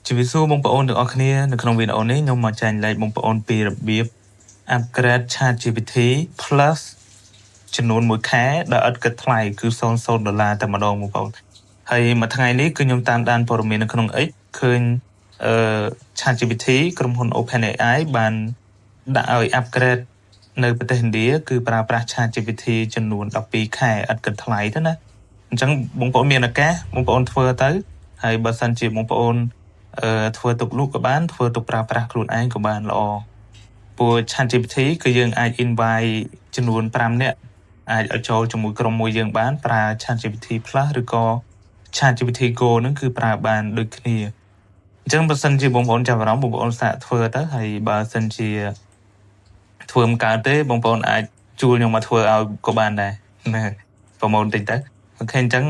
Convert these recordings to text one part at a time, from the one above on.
ជំរាបសួរបងប្អូនទាំងអស់គ្នានៅក្នុងវីដេអូនេះខ្ញុំមកចែករំលែកបងប្អូនពីរបៀប upgrade ChatGPT Plus ចំនួន1ខែដែលឥតគិតថ្លៃគឺ$00តែម្ដងបងប្អូនហើយមួយថ្ងៃនេះគឺខ្ញុំតាមដានព័ត៌មាននៅក្នុង X ឃើញChatGPT ក្រុមហ៊ុន OpenAI បានដាក់ឲ្យ upgrade នៅប្រទេសឥណ្ឌាគឺប្រើប្រាស់ ChatGPT ចំនួន12ខែឥតគិតថ្លៃទៅណាអញ្ចឹងបងប្អូនមានឱកាសបងប្អូនធ្វើទៅហើយបើសិនជាបងប្អូនធ្វើទុកលក់ក៏បានធ្វើទុកប្រើប្រាស់ខ្លួនឯងក៏បានល្អព្រោះ ChatGPT គឺយើងអាច invite ចំនួន5នាក់អាចឲ្យចូលជាមួយក្រុមមួយយើងបានប្រើ ChatGPT Plus ឬក៏ ChatGPT Go ហ្នឹងគឺប្រើបានដូចគ្នាអញ្ចឹងបើសិនជាបងប្អូនចាប់អារម្មណ៍បងប្អូនសាកធ្វើទៅហើយបើសិនជាធ្វើមិនកើតទេបងប្អូនអាចជួលខ្ញុំមកធ្វើឲ្យក៏បានដែរណាប្រម៉ូទតិចទៅអូខេអញ្ចឹង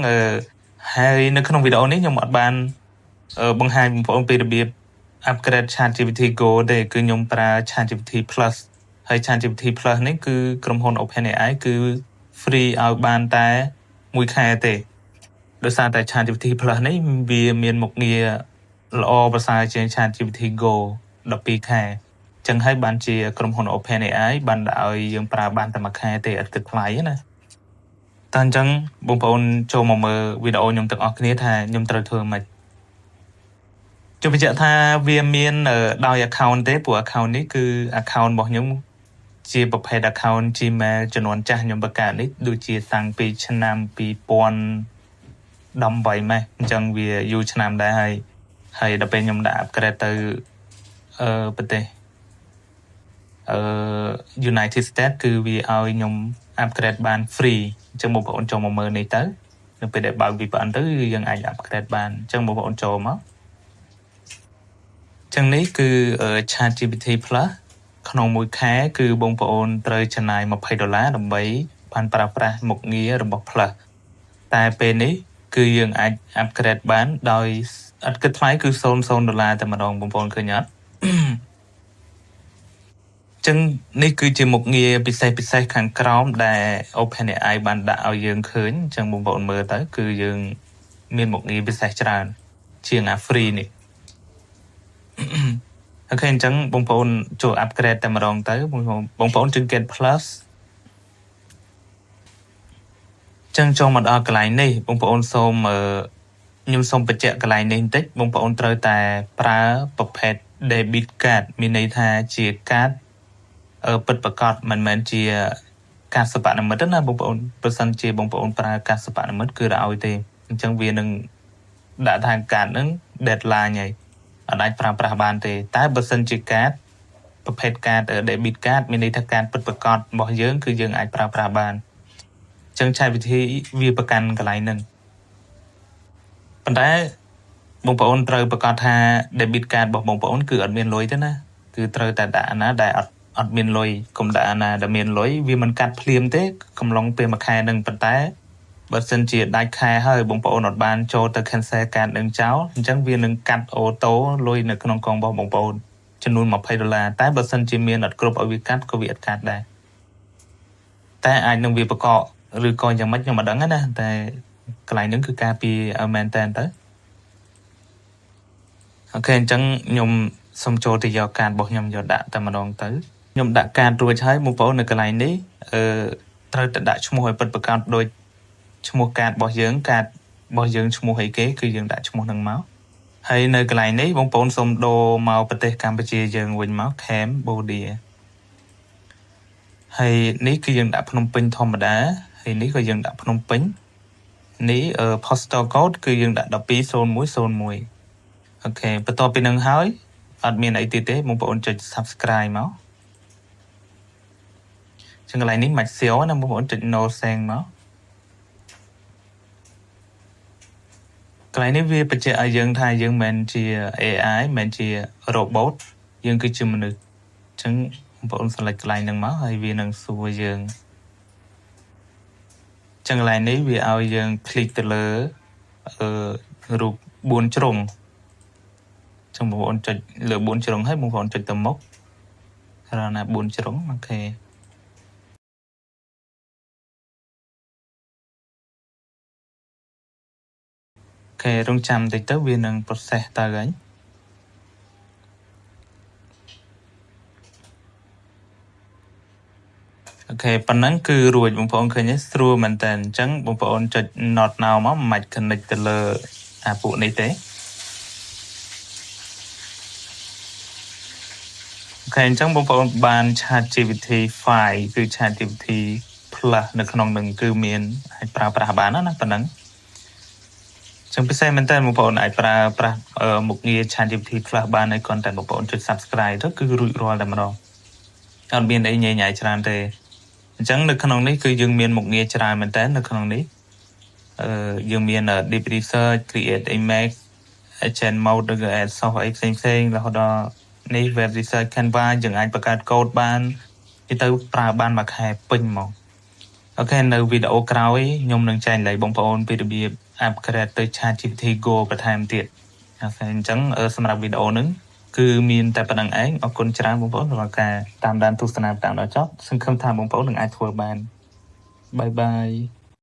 ហើយនៅក្នុងវីដេអូនេះខ្ញុំអត់បានបង្ហាញបងប្អូនពីរបៀប upgrade ChatGPT Go ទេគឺខ្ញុំប្រើ ChatGPT Plus ហើយ ChatGPT Plus នេះគឺក្រុមហ៊ុន OpenAI គឺ free ឲ្យបានតែ1ខែទេដោយសារតែ ChatGPT Plus នេះវាមានមុខងារល្អប្រសើរជាង ChatGPT Go 12ខែចឹងហើយបានជាក្រុមហ៊ុន OpenAI បានដាក់ឲ្យយើងប្រើបានតែ1ខែទេឥតគិតថ្លៃណាតើអញ្ចឹងបងប្អូនចូលមកមើលវីដេអូខ្ញុំទាំងអស់គ្នាថាខ្ញុំត្រូវធ្វើម៉េចជម្រាបថាវាមានដោយ account ទេព្រោះ account នេះគឺ account របស់ខ្ញុំជាប្រភេទ account Gmail ចំនួនចាស់ខ្ញុំបង្កើតនេះដូចជាតាំងពីឆ្នាំ2018ម៉េះអញ្ចឹងវាយូរឆ្នាំដែរហើយដល់ពេលខ្ញុំដាក់ upgrade ទៅប្រទេសUnited States គឺវាឲ្យខ្ញុំ upgrade បាន free អញ្ចឹងបងប្អូនចូលមកមើលនេះទៅនៅពេលដែលបើក VPN ទៅយើងអាច upgrade បានអញ្ចឹងបងប្អូនចូលមកចឹងនេះគឺ ChatGPT Plus ក្នុងមួយខែគឺបងប្អូនត្រូវចំណាយ$20ដើម្បីបានប្រើប្រាស់មុខងាររបស់ Plus តែពេលនេះគឺយើងអាច upgrade បានដោយឥតគិតថ្លៃគឺ$00តែម្ដងបងប្អូនឃើញអត់ចឹងនេះគឺជាមុខងារពិសេសខាងក្រោមដែល OpenAI បានដាក់ឲ្យយើងឃើញចឹងបងប្អូនមើលទៅគឺយើងមានមុខងារពិសេសច្រើនជាងអា free នេះអូខេអញ្ចឹងបងប្អូនចូល upgrade តែម្ដងទៅបងប្អូនជួយ get plus ចឹងចូលមកដល់កន្លែងនេះបងប្អូនសូមខ្ញុំសូមបញ្ជាក់កន្លែងនេះបន្តិចបងប្អូនត្រូវតែប្រើប្រភេទ debit card មានន័យថាជាកាតពិតប្រាកដមិនមែនជាកាតសិប្បនិមិត្តទេណាបងប្អូនបើសិនជាបងប្អូនប្រើកាតសិប្បនិមិត្តគឺរឲ្យទេអញ្ចឹងវានឹងដាក់ថាកាតហ្នឹង deadline ហើយអត់អាចប្រើប្រាស់បានទេតែបើសិនជាកាតប្រភេទកាត debit card មានន័យថាកាតពិតប្រាកដរបស់យើងគឺយើងអាចប្រើប្រាស់បានអញ្ចឹង ChatGPT វាប្រកាន់កន្លែងហ្នឹងប៉ុន្តែបងប្អូនត្រូវប្រកាសថា debit card របស់បងប្អូនគឺអត់មានលុយទេណាគឺត្រូវតែដាក់អាណាដែលអត់មានលុយកុំដាក់អាណាដែលមានលុយវាមិនកាត់ភ្លាមទេកំឡុងពេលមួយខែនឹងប៉ុន្តែបើសិនជាដាច់ខែហើយបងប្អូនអត់បានចូលទៅ cancel card នឹងចោលអញ្ចឹងវានឹងកាត់អូតូលុយនៅក្នុងកងរបស់បងប្អូនចំនួន$20តែបើសិនជាមានអត់គ្រប់ឲ្យវាកាត់ក៏វាអត់កាត់ដែរតែអាចនឹងវាបកកឬក៏យ៉ាងម៉េចខ្ញុំមិនដឹងណាតែកន្លែងហ្នឹងគឺការពីមែនតើទៅអូខេអញ្ចឹងខ្ញុំសូមចូលទៅយកកាតរបស់ខ្ញុំយកដាក់តែម្ដងទៅខ្ញុំដាក់កាតរួចហើយបងប្អូននៅកន្លែងនេះត្រូវតែដាក់ឈ្មោះឲ្យពិតប្រាកដដូចឈ្មោះកាតរបស់យើងកាតរបស់យើងឈ្មោះអីគេគឺយើងដាក់ឈ្មោះហ្នឹងមកហើយនៅកន្លែងនេះបងប្អូនសូមដូរមកប្រទេសកម្ពុជាយើងវិញមក Cambodia ហើយនេះគឺយើងដាក់ភ្នំពេញធម្មតាហើយនេះក៏យើងដាក់ភ្នំពេញនេះpostal code គឺយើងដាក់120101អូខេបន្ទាប់ពីនឹងហើយអត់មានអីទៀតទេបងប្អូនចុច subscribe មកចឹងកន្លែងនេះមិនសៀវណាបងប្អូនចុច no send មកកន្លែងនេះវាបញ្ជាក់ឲ្យយើងថាយើងមិនជា AI មិនជា robot យើងគឺជាមនុស្សអញ្ចឹងបងប្អូន select កន្លែងហ្នឹងមកហើយវានឹងសួរយើងចឹងកន្លែងនេះវាឲ្យយើង click ទៅលើរូប4ជ្រុងចឹងបងប្អូនចុចលើ4ជ្រុងហើយបងប្អូនចុចទៅមុខរកណា4ជ្រុងអូខេរងចាំតិចទៅវានឹង process ទៅហើយ អូខេប៉ុណ្ណឹងគឺរួចបងប្អូនឃើញទេស្រួលមែនតើអញ្ចឹងបងប្អូនចុច not now មកមិន connect ទៅលើអាពួកនេះទេអូខេអញ្ចឹងបងប្អូនបាន ChatGPT 5 គឺ ChatGPT Plus នៅក្នុងនឹងគឺមានអាចប្រើប្រាស់បានណាប៉ុណ្ណឹងចឹងពិសេសមែនតើបងប្អូនអាចប្រើប្រាស់មុខងារ ChatGPT Plus បានហើយគ្រាន់តែបងប្អូនចុច subscribe ទៅគឺរួចរាល់តែម្ដងអត់មានអីញ៉ៃញ៉ៃច្រើនទេអញ្ចឹងនៅក្នុងនេះគឺយើងមានមុខងារច្រើនមែនតើនៅក្នុងនេះយើងមាន deep research create image agent mode ឬ add source អីផ្សេងៗរហូតដល់នេះ web research Canva យើងអាចបង្កើតកូដបានទៅប្រើបានមួយខែពេញហ្មងអូខេនៅវីដេអូក្រោយខ្ញុំនឹងចែកម្លែកបងប្អូនពីរបៀប upgrade ទៅ ChatGPT Go បន្ថែមទៀតអូខេអញ្ចឹងសម្រាប់វីដេអូហ្នឹងគឺមានតែប៉ុណ្្នឹងឯងអរគុណច្រើនបងប្អូនសម្រាប់ការតាមដានទស្សនាតាមដល់ចប់សង្ឃឹមថាបងប្អូននឹងអាចធ្វើបានបាយបាយ